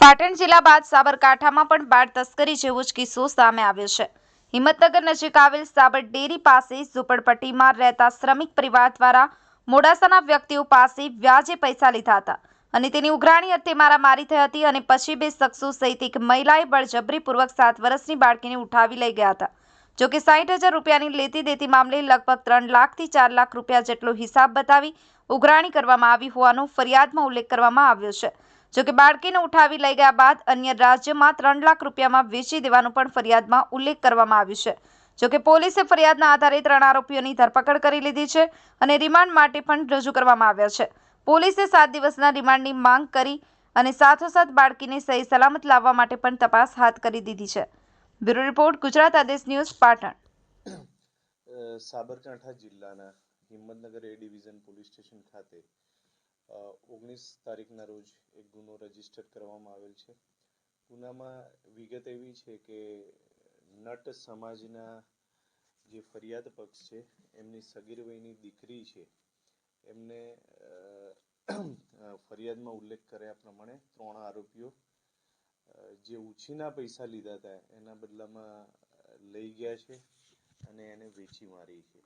પાટણ જિલ્લા બાદ સાબરકાંઠામાં પણ બાળ તસ્કરી જેવો જ કિસ્સો સામે આવ્યો છે। હિંમતનગર નજીક આવેલ સાબર ડેરી પાસે ઝૂંપડપટ્ટીમાં રહેતા શ્રમિક પરિવાર દ્વારા મોડાસાના વ્યક્તિઓ પાસે વ્યાજે પૈસા લીધા હતા અને તેની ઉઘરાણી અર્થે મારામારી થઈ હતી અને પછી બે શખ્સો સહિત એક મહિલાએ બળજબરીપૂર્વક 7 વર્ષની બાળકીને ઉઠાવી લઈ ગયા હતા। જોકે 60,000 રૂપિયાની લેતી દેતી મામલે લગભગ 3 લાખથી 4 લાખ રૂપિયા જેટલો હિસાબ બતાવી ઉઘરાણી કરવામાં આવી હોવાનો ફરિયાદમાં ઉલ્લેખ કરવામાં આવ્યો છે। જોકે બાળકીને ઉઠાવી લઈ ગયા બાદ અન્ય રાજ્યમાં 3 લાખ રૂપિયામાં વેચી દેવાનો પણ ફરિયાદમાં ઉલ્લેખ કરવામાં આવ્યો છે। જોકે પોલીસે ફરિયાદના આધારે 3 આરોપીઓની ધરપકડ કરી લીધી છે અને રિમાન્ડ માટે પણ રજૂ કરવામાં આવ્યા છે। પોલીસે 7 દિવસના રિમાન્ડની માંગ કરી અને સાથોસાથ બાળકીને સહી સલામત લાવવા માટે પણ તપાસ હાથ કરી દીધી છે। બ્યુરો રિપોર્ટ ગુજરાત આદેશ ન્યૂઝ પાટણ। સાબરકાંઠા જિલ્લાના હિંમતનગર એ ડિવિઝન પોલીસ સ્ટેશન ખાતે 19 તારીખના રોજ એક ગુનો રજીસ્ટર કરવામાં આવેલ છે। ગુનામાં વિગત એવી છે કે નટ સમાજના જે ફરિયાદ પક્ષ છે એમની સગીર વયની દીકરી છે એમને ફરિયાદમાં ઉલ્લેખ કર્યા પ્રમાણે 3 આરોપીઓ જે ઉછીના પૈસા લીધા હતા એના બદલામાં લઈ ગયા છે અને એને વેચી મારી છે।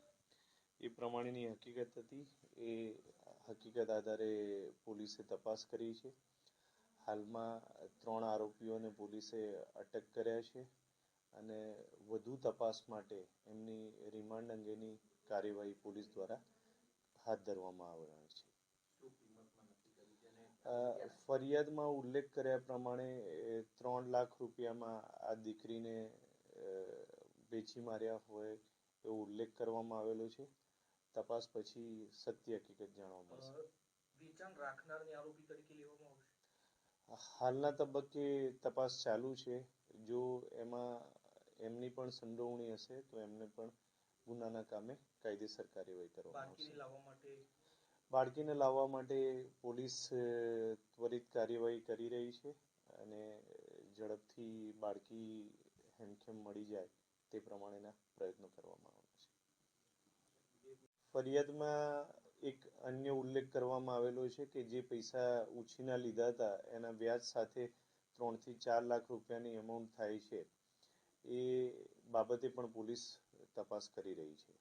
એ પ્રમાણેની હકીકત હતી। એ હકીકત આધારે પોલીસે તપાસ કરી છે। હાલમાં 3 આરોપીઓને પોલીસે અટક કર્યા છે અને વધુ તપાસ માટે એમની રિમાન્ડ અંગેની કાર્યવાહી પોલીસ દ્વારા હાથ ધરવામાં આવનાર છે। ફરિયાદમાં ઉલ્લેખ કર્યા પ્રમાણે 3 લાખ રૂપિયામાં આ દીકરીને વેચી માર્યા હોય એવો ઉલ્લેખ કરવામાં આવેલો છે। તપાસ પછી સત્ય હકીકત જાણવા મળશે। વેચાણ રાખનારને આરોપી તરીકે લેવામાં આવશે। હાલના તબક્કે તપાસ ચાલુ છે। જો એમાં એમની પણ સંડોવણી હશે તો એમને પણ ગુનાના કામે કાયદેસર કાર્યવાહી કરવામાં આવશે। બાળકીને લાવવા માટે પોલીસ ત્વરિત કાર્યવાહી કરી રહી છે અને ઝડપથી બાળકી હેમખેમ મળી જાય તે પ્રમાણેના પ્રયત્નો કરવામાં આવશે। ફરિયાદમાં એક અન્ય ઉલ્લેખ કરવામાં આવેલો છે કે જે પૈસા ઉછીના લીધા હતા એના વ્યાજ સાથે 3 થી 4 લાખ રૂપિયાની અમાઉન્ટ થાય છે। એ બાબતે પણ પોલીસ તપાસ કરી રહી છે।